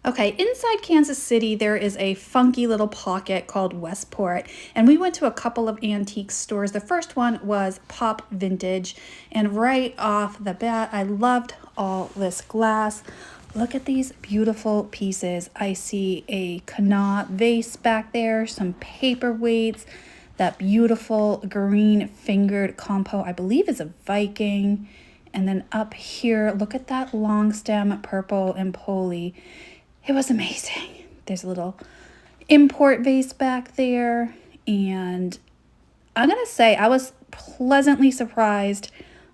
Okay, inside Kansas City, there is a funky little pocket called Westport, and we went to a couple of antique stores. The first one was Pop Vintage, and right off the bat, I loved all this glass. Look at these beautiful pieces. I see a Connaught vase back there, some paperweights, that beautiful green fingered compo, I believe is a Viking. And then up here, look at that long stem purple and poly. It was amazing. There's a little import vase back there. And I'm going to say I was pleasantly surprised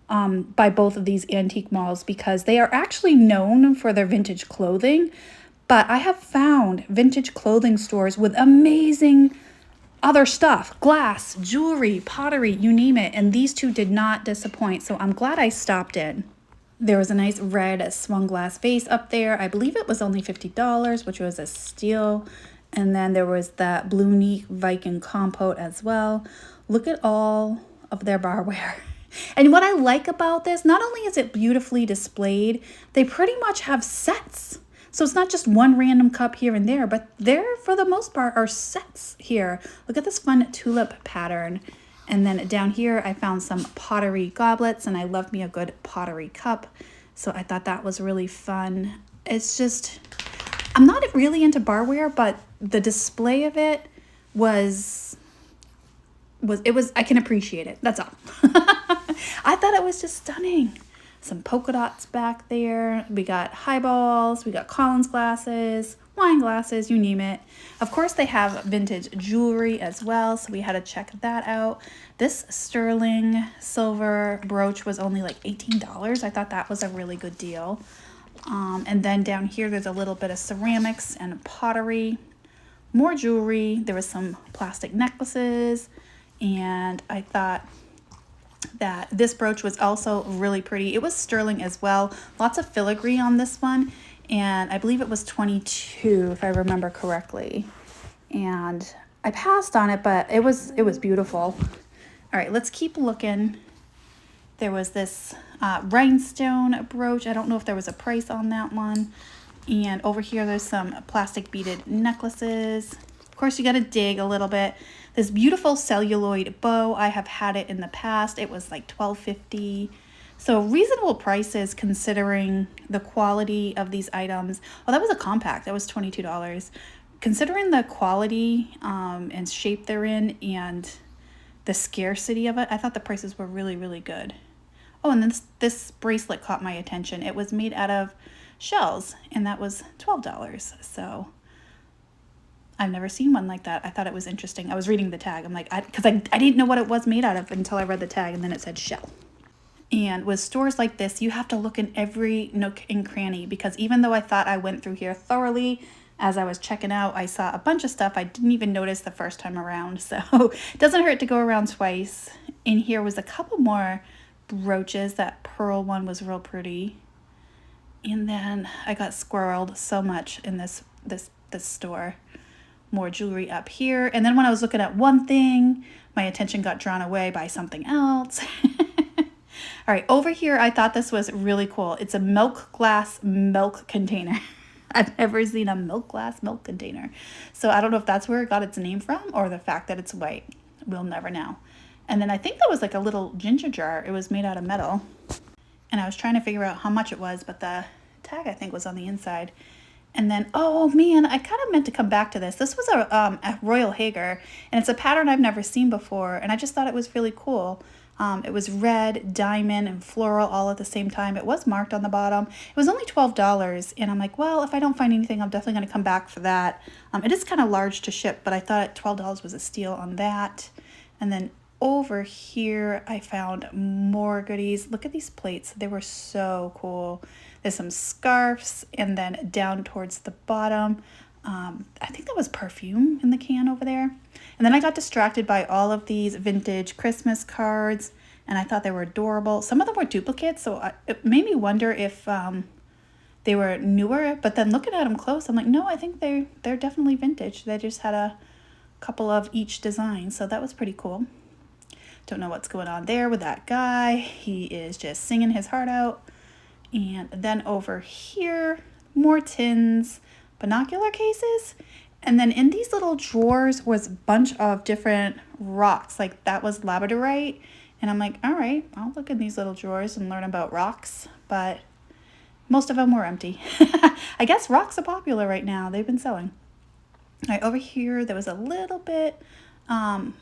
by both of these antique malls because they are actually known for their vintage clothing. But I have found vintage clothing stores with amazing other stuff, glass, jewelry, pottery, you name it. And these two did not disappoint. So I'm glad I stopped in. There was a nice red swung glass vase up there. I believe it was only $50, which was a steal. And then there was that Blue Neat Viking compote as well. Look at all of their barware. And what I like about this, not only is it beautifully displayed, they pretty much have sets. So it's not just one random cup here and there, but there, for the most part, are sets here. Look at this fun tulip pattern. And then down here, I found some pottery goblets, and I love me a good pottery cup. So I thought that was really fun. It's just, I'm not really into barware, but the display of it I can appreciate it. That's all. I thought it was just stunning. Some polka dots back there. We got highballs, we got Collins glasses, wine glasses, you name it. Of course, they have vintage jewelry as well, so we had to check that out. This sterling silver brooch was only like $18. I thought that was a really good deal. And then down here, there's a little bit of ceramics and pottery, more jewelry. There was some plastic necklaces, and I thought that this brooch was also really pretty. It was sterling as well. Lots of filigree on this one, and I believe it was $22 if I remember correctly. And I passed on it, but it was beautiful. All right, let's keep looking. There was this rhinestone brooch. I don't know if there was a price on that one. And over here, there's some plastic beaded necklaces. Of course, you got to dig a little bit. This beautiful celluloid bow, I have had it in the past. It was like $12.50. So reasonable prices considering the quality of these items. Oh, that was a compact. That was $22. Considering the quality and shape they're in and the scarcity of it, I thought the prices were really, really good. Oh, and then this bracelet caught my attention. It was made out of shells, and that was $12. So I've never seen one like that. I thought it was interesting. I was reading the tag. I'm like, because I didn't know what it was made out of until I read the tag, and then it said shell. And with stores like this, you have to look in every nook and cranny, because even though I thought I went through here thoroughly, as I was checking out, I saw a bunch of stuff I didn't even notice the first time around. So it doesn't hurt to go around twice. In here was a couple more brooches. That pearl one was real pretty. And then I got squirreled so much in this store. More jewelry up here. And then when I was looking at one thing, my attention got drawn away by something else. All right, over here, I thought this was really cool. It's a milk glass milk container. I've never seen a milk glass milk container. So I don't know if that's where it got its name from or the fact that it's white. We'll never know. And then I think that was like a little ginger jar. It was made out of metal. And I was trying to figure out how much it was, but the tag, I think, was on the inside. And then, oh man, I kind of meant to come back to this. This was a Royal Hager, and it's a pattern I've never seen before, and I just thought it was really cool. It was red, diamond, and floral all at the same time. It was marked on the bottom. It was only $12, and I'm like, well, if I don't find anything, I'm definitely going to come back for that. It is kind of large to ship, but I thought $12 was a steal on that. And then over here, I found more goodies. Look at these plates. They were so cool. There's some scarves, and then down towards the bottom, I think that was perfume in the can over there. And then I got distracted by all of these vintage Christmas cards, and I thought they were adorable. Some of them were duplicates, so it made me wonder if they were newer. But then looking at them close, I'm like, no, I think they're definitely vintage. They just had a couple of each design, so that was pretty cool. Don't know what's going on there with that guy. He is just singing his heart out. And then over here, more tins, binocular cases. And then in these little drawers was a bunch of different rocks. Like that was labradorite. And I'm like, all right, I'll look in these little drawers and learn about rocks. But most of them were empty. I guess rocks are popular right now. They've been selling. All right, over here, there was a little bit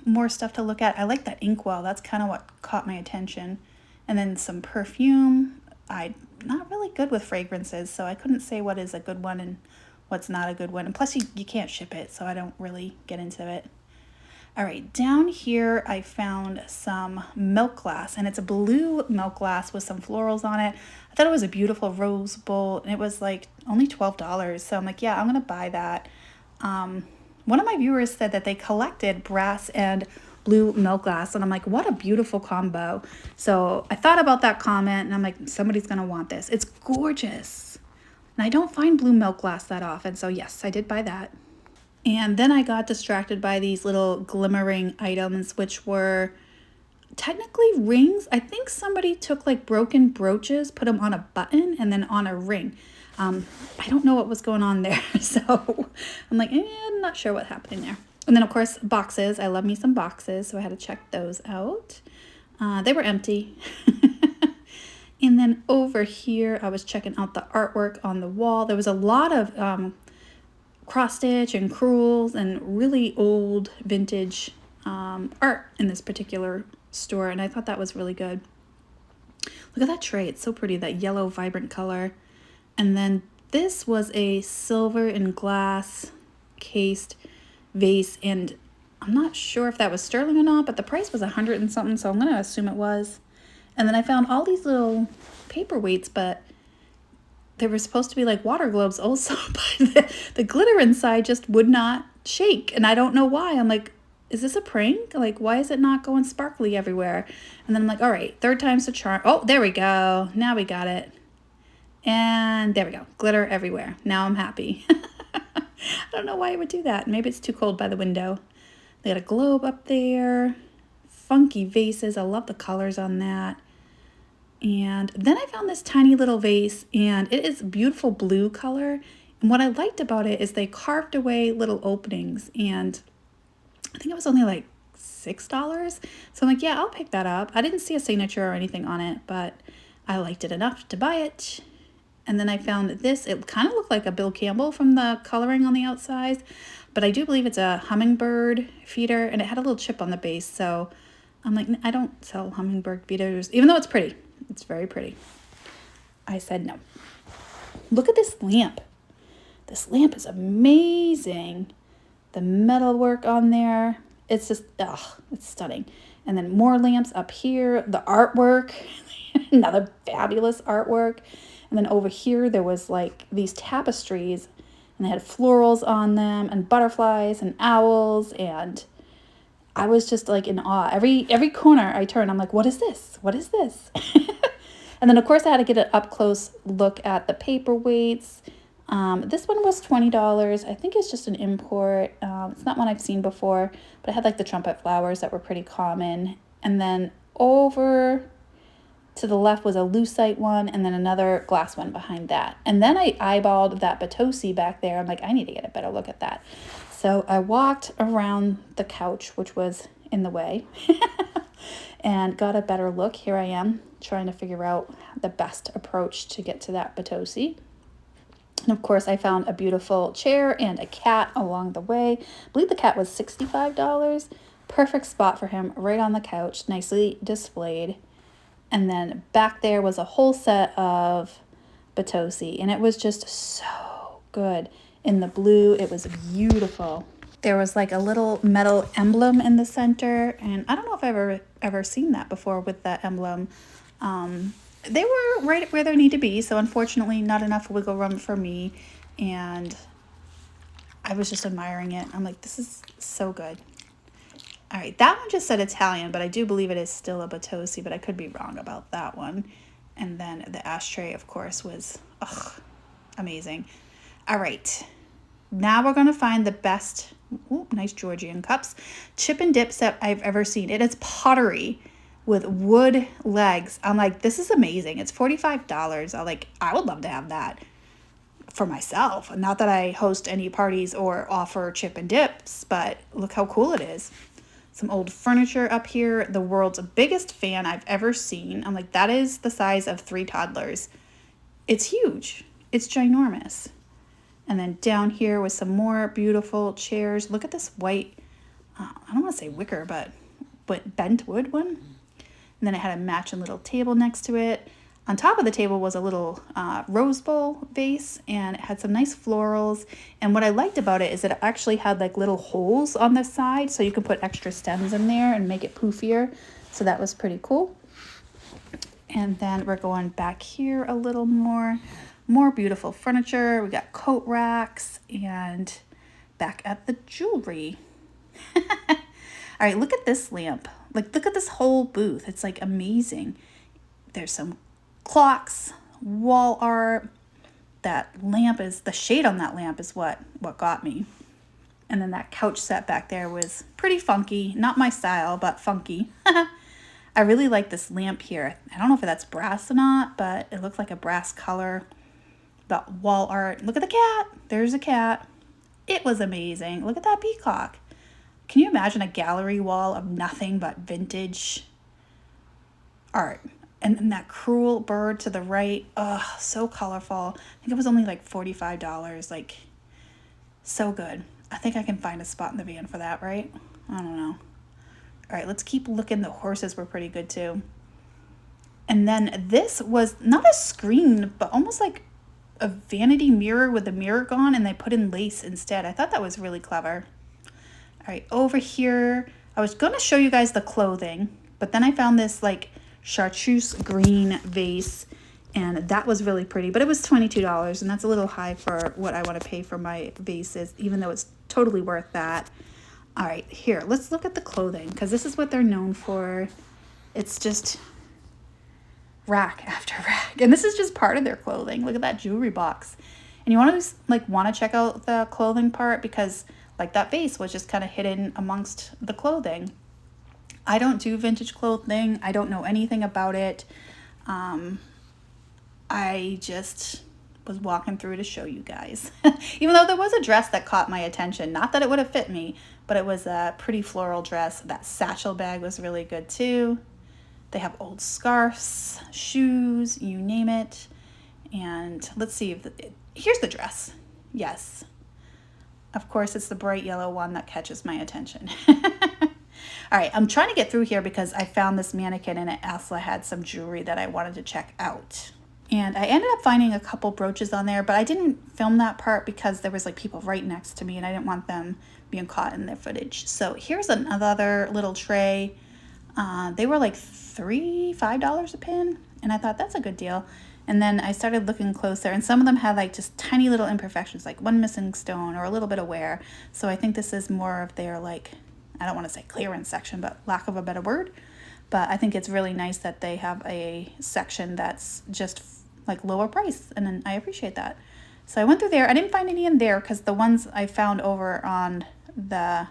more stuff to look at. I like that inkwell. That's kind of what caught my attention. And then some perfume. I'm not really good with fragrances, so I couldn't say what is a good one and what's not a good one. And plus, you can't ship it, so I don't really get into it. All right, down here, I found some milk glass, and it's a blue milk glass with some florals on it. I thought it was a beautiful rose bowl, and it was like only $12. So I'm like, yeah, I'm going to buy that. One of my viewers said that they collected brass and blue milk glass, and I'm like, what a beautiful combo. So I thought about that comment, and I'm like, somebody's going to want this. It's gorgeous. And I don't find blue milk glass that often, so yes, I did buy that. And then I got distracted by these little glimmering items, which were technically rings. I think somebody took like broken brooches, put them on a button and then on a ring. I don't know what was going on there. So I'm like, I'm not sure what happened there. And then of course, boxes. I love me some boxes. So I had to check those out. They were empty. And then over here, I was checking out the artwork on the wall. There was a lot of cross stitch and crewels and really old vintage art in this particular store, and I thought that was really good. Look at that tray. It's so pretty, that yellow vibrant color. And then this was a silver and glass cased vase, and I'm not sure if that was sterling or not, but the price was $100 and something, so I'm gonna assume it was. And then I found all these little paperweights, but they were supposed to be like water globes also, but the glitter inside just would not shake. And I don't know why. I'm like, is this a prank? Like, why is it not going sparkly everywhere? And then I'm like, all right, third time's the charm. Oh, there we go. Now we got it. And there we go. Glitter everywhere. Now I'm happy. I don't know why it would do that. Maybe it's too cold by the window. They got a globe up there. Funky vases. I love the colors on that. And then I found this tiny little vase, and it is beautiful blue color. And what I liked about it is they carved away little openings, and I think it was only like $6. So I'm like, yeah, I'll pick that up. I didn't see a signature or anything on it, but I liked it enough to buy it. And then I found this. It kind of looked like a Bill Campbell from the coloring on the outside, but I do believe it's a hummingbird feeder, and it had a little chip on the base. So I'm like, I don't sell hummingbird feeders, even though it's pretty. It's very pretty. I said no. Look at this lamp. This lamp is amazing. The metalwork on there. It's just, it's stunning. And then more lamps up here. The artwork. Another fabulous artwork. And then over here, there was like these tapestries. And they had florals on them. And butterflies and owls. And I was just like in awe. Every corner I turned, I'm like, what is this? What is this? And then, of course, I had to get an up-close look at the paperweights. This one was $20. I think it's just an import. It's not one I've seen before, but it had like the trumpet flowers that were pretty common. And then over to the left was a lucite one, and then another glass one behind that. And then I eyeballed that Potosi back there. I'm like, I need to get a better look at that. So I walked around the couch, which was in the way, and got a better look. Here I am trying to figure out the best approach to get to that Potosi. And of course, I found a beautiful chair and a cat along the way. I believe the cat was $65. Perfect spot for him, right on the couch, nicely displayed. And then back there was a whole set of Potosi, and it was just so good. In the blue, it was beautiful. There was like a little metal emblem in the center, and I don't know if I've ever seen that before with that emblem. They were right where they need to be, so unfortunately not enough wiggle room for me, and I was just admiring it. I'm like, this is so good. All right, that one just said Italian, but I do believe it is still a Potosi, but I could be wrong about that one. And then the ashtray, of course, was amazing. All right, now we're going to find the best, nice Georgian cups, chip and dip set I've ever seen. It is Pottery with wood legs. I'm like, this is amazing. It's $45. I would love to have that. for myself. Not that I host any parties or offer chip and dips, but look how cool it is. Some old furniture up here. The world's biggest fan I've ever seen. I'm like, that is the size of 3 toddlers. It's huge. It's ginormous. And then down here was some more beautiful chairs. Look at this white, I don't want to say wicker, but bent wood one. And then it had a matching little table next to it. On top of the table was a little rose bowl vase, and it had some nice florals. And what I liked about it is that it actually had like little holes on the side, so you can put extra stems in there and make it poofier. So that was pretty cool. And then we're going back here a little more. More beautiful furniture. We got coat racks, and back at the jewelry. All right, look at this lamp. Like, look at this whole booth. It's like amazing. There's some clocks, wall art. That lamp is, the shade on that lamp is what got me. And then that couch set back there was pretty funky. Not my style, but funky. I really like this lamp here. I don't know if that's brass or not, but it looked like a brass color. The wall art. Look at the cat. There's a cat. It was amazing. Look at that peacock. Can you imagine a gallery wall of nothing but vintage art? And then that cruel bird to the right. Oh, so colorful. I think it was only like $45. Like, so good. I think I can find a spot in the van for that, right? I don't know. All right, let's keep looking. The horses were pretty good too. And then this was not a screen, but almost like a vanity mirror with the mirror gone, and they put in lace instead. I thought that was really clever. All right, over here, I was going to show you guys the clothing, but then I found this like chartreuse green vase, and that was really pretty, but it was $22, and that's a little high for what I want to pay for my vases, even though it's totally worth that. All right, here, let's look at the clothing, because this is what they're known for. It's just rack after rack, and this is just part of their clothing. Look at that jewelry box. And you want to check out the clothing part, because like that vase was just kind of hidden amongst the clothing. I don't do vintage clothing. I don't know anything about it. I just was walking through to show you guys. Even though there was a dress that caught my attention. Not that it would have fit me, but it was a pretty floral dress. That satchel bag was really good too. They have old scarves, shoes, you name it. And let's see if here's the dress. Yes. Of course, it's the bright yellow one that catches my attention. All right, I'm trying to get through here because I found this mannequin, and it also had some jewelry that I wanted to check out. And I ended up finding a couple brooches on there, but I didn't film that part because there was like people right next to me, and I didn't want them being caught in their footage. So here's another little tray. They were like $5 a pin, and I thought that's a good deal. And then I started looking closer, and some of them had like just tiny little imperfections, like one missing stone or a little bit of wear. So I think this is more of their, like, I don't want to say clearance section, but lack of a better word. But I think it's really nice that they have a section that's just like lower price, and then I appreciate that. So I went through there. I didn't find any in there because the ones I found over on the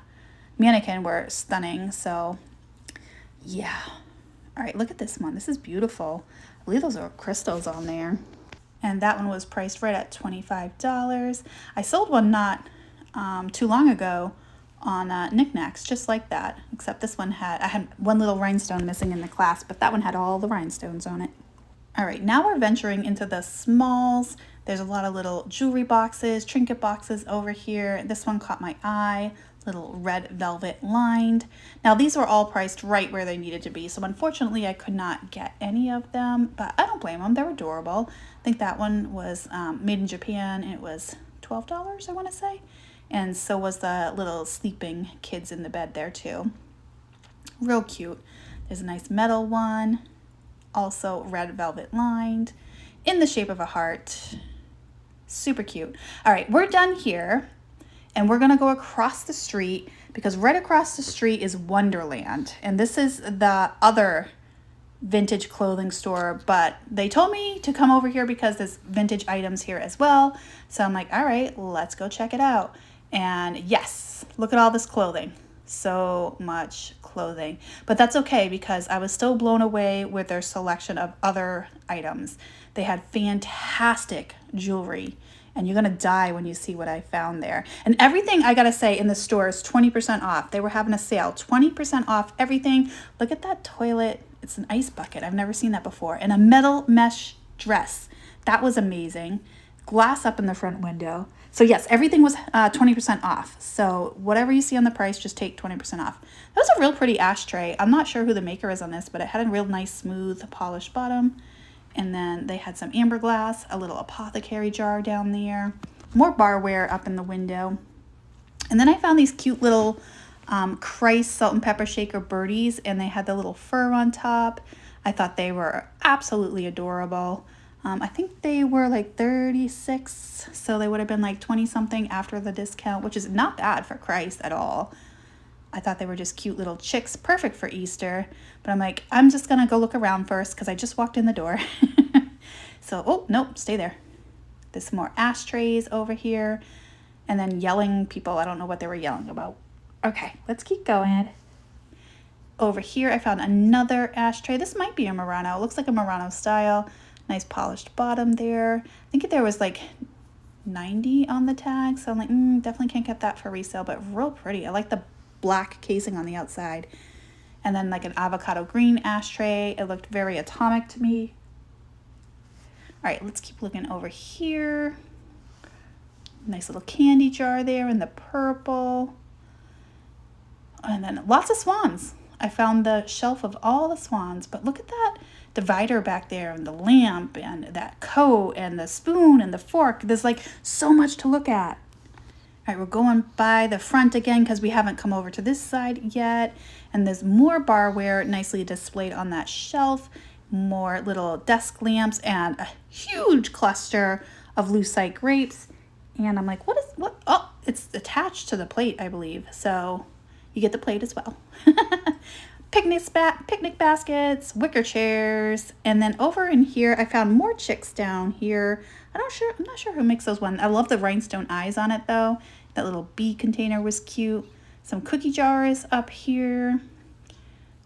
mannequin were stunning. So yeah. All right, look at this one. This is beautiful. I believe those are crystals on there. And that one was priced right at $25. I sold one not too long ago on knickknacks, just like that. Except this one I had one little rhinestone missing in the clasp, but that one had all the rhinestones on it. All right, now we're venturing into the smalls. There's a lot of little jewelry boxes, trinket boxes over here. This one caught my eye. Little red velvet lined. Now these were all priced right where they needed to be, so unfortunately I could not get any of them, but I don't blame them. They're adorable. I think that one was made in Japan, and it was $12, I want to say, and so was the little sleeping kids in the bed there too. Real cute. There's a nice metal one, also red velvet lined, in the shape of a heart. Super cute. All right, we're done here. And we're going to go across the street, because right across the street is Wonderland. And this is the other vintage clothing store. But they told me to come over here because there's vintage items here as well. So I'm like, all right, let's go check it out. And yes, look at all this clothing. So much clothing. But that's okay, because I was still blown away with their selection of other items. They had fantastic jewelry. And you're going to die when you see what I found there. And everything, I got to say, in the store is 20% off. They were having a sale, 20% off everything. Look at that toilet. It's an ice bucket. I've never seen that before. And a metal mesh dress. That was amazing. Glass up in the front window. So yes, everything was 20% off. So whatever you see on the price, just take 20% off. That was a real pretty ashtray. I'm not sure who the maker is on this, but it had a real nice, smooth, polished bottom. And then they had some amber glass, a little apothecary jar down there, more barware up in the window. And then I found these cute little Christ salt and pepper shaker birdies, and they had the little fur on top. I thought they were absolutely adorable. I think they were like 36, so they would have been like 20 something after the discount, which is not bad for Christ at all. I thought they were just cute little chicks, perfect for Easter. But I'm like, I'm just going to go look around first because I just walked in the door. So, oh, nope, stay there. There's some more ashtrays over here. And then yelling people. I don't know what they were yelling about. Okay, let's keep going. Over here, I found another ashtray. This might be a Murano. It looks like a Murano style. Nice polished bottom there. I think there was like 90 on the tag. So I'm like, definitely can't get that for resale, but real pretty. I like the black casing on the outside. And then like an avocado green ashtray. It looked very atomic to me. All right, let's keep looking over here. Nice little candy jar there in the purple. And then lots of swans. I found the shelf of all the swans, but look at that divider back there and the lamp and that coat and the spoon and the fork. There's like so much to look at. All right, we're going by the front again because we haven't come over to this side yet. And there's more barware nicely displayed on that shelf. More little desk lamps and a huge cluster of lucite grapes. And I'm like, what? Oh, it's attached to the plate, I believe. So you get the plate as well. Picnic baskets, wicker chairs. And then over in here, I found more chicks down here. I'm not sure who makes those ones. I love the rhinestone eyes on it though. That little bee container was cute. Some cookie jars up here.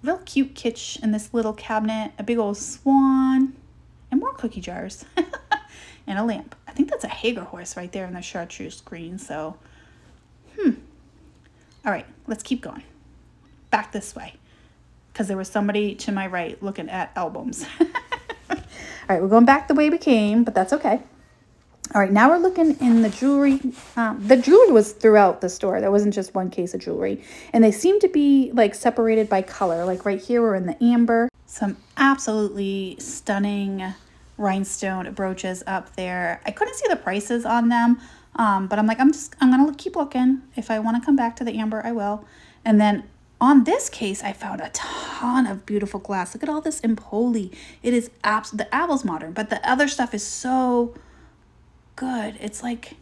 Real cute kitsch in this little cabinet. A big old swan. And more cookie jars. And a lamp. I think that's a Hager horse right there in the chartreuse green. So, all right, let's keep going. Back this way. Because there was somebody to my right looking at albums. All right, we're going back the way we came, but that's okay. All right, now we're looking in the jewelry. The jewelry was throughout the store. There wasn't just one case of jewelry. And they seem to be like separated by color. Like right here, we're in the amber. Some absolutely stunning rhinestone brooches up there. I couldn't see the prices on them, but I'm like, I'm going to keep looking. If I want to come back to the amber, I will. And then on this case, I found a ton of beautiful glass. Look at all this Empoli. It is the Apple's modern, but the other stuff is so good. It's like,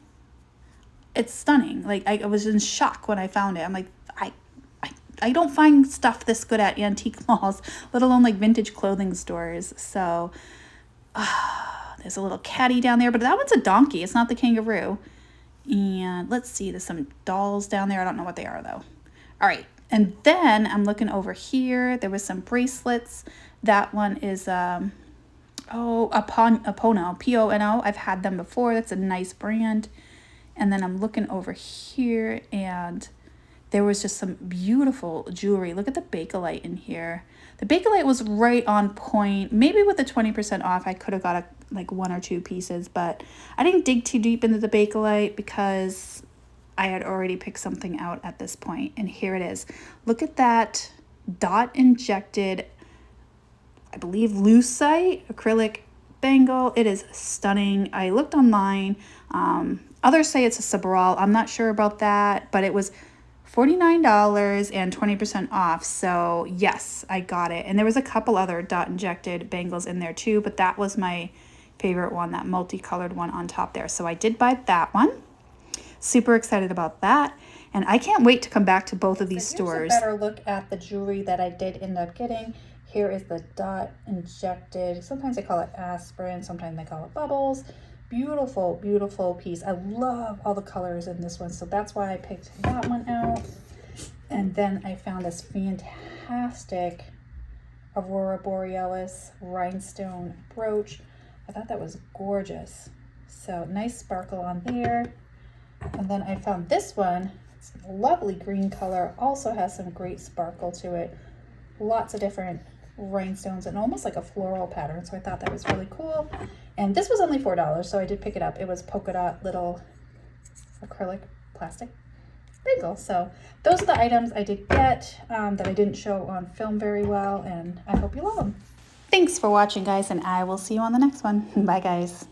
it's stunning. Like I was in shock when I found it. I'm like, I don't find stuff this good at antique malls, let alone like vintage clothing stores. So there's a little caddy down there, but that one's a donkey. It's not the kangaroo. And let's see, there's some dolls down there. I don't know what they are though. All right. And then I'm looking over here. There was some bracelets. That one is, Apono, P-O-N-O. I've had them before. That's a nice brand. And then I'm looking over here and there was just some beautiful jewelry. Look at the Bakelite in here. The Bakelite was right on point. Maybe with the 20% off, I could have got like one or two pieces, but I didn't dig too deep into the Bakelite because I had already picked something out at this point. And here it is. Look at that dot injected, I believe, lucite acrylic bangle. It is stunning. I looked online. Others say it's a Sabral. I'm not sure about that, but it was $49 and 20% off. So yes, I got it. And there was a couple other dot injected bangles in there too, but that was my favorite one, that multicolored one on top there. So I did buy that one. Super excited about that. And I can't wait to come back to both of these stores. Here's a better look at the jewelry that I did end up getting. Here is the dot injected. Sometimes they call it aspirin. Sometimes they call it bubbles. Beautiful, beautiful piece. I love all the colors in this one. So that's why I picked that one out. And then I found this fantastic Aurora Borealis rhinestone brooch. I thought that was gorgeous. So nice sparkle on there. And then I found this one. It's a lovely green color. Also has some great sparkle to it. Lots of different rhinestones and almost like a floral pattern. So I thought that was really cool. And this was only $4, so I did pick it up. It was polka dot little acrylic plastic bagel. So those are the items I did get that I didn't show on film very well, and I hope you love them. Thanks for watching, guys, and I will see you on the next one. Bye, guys.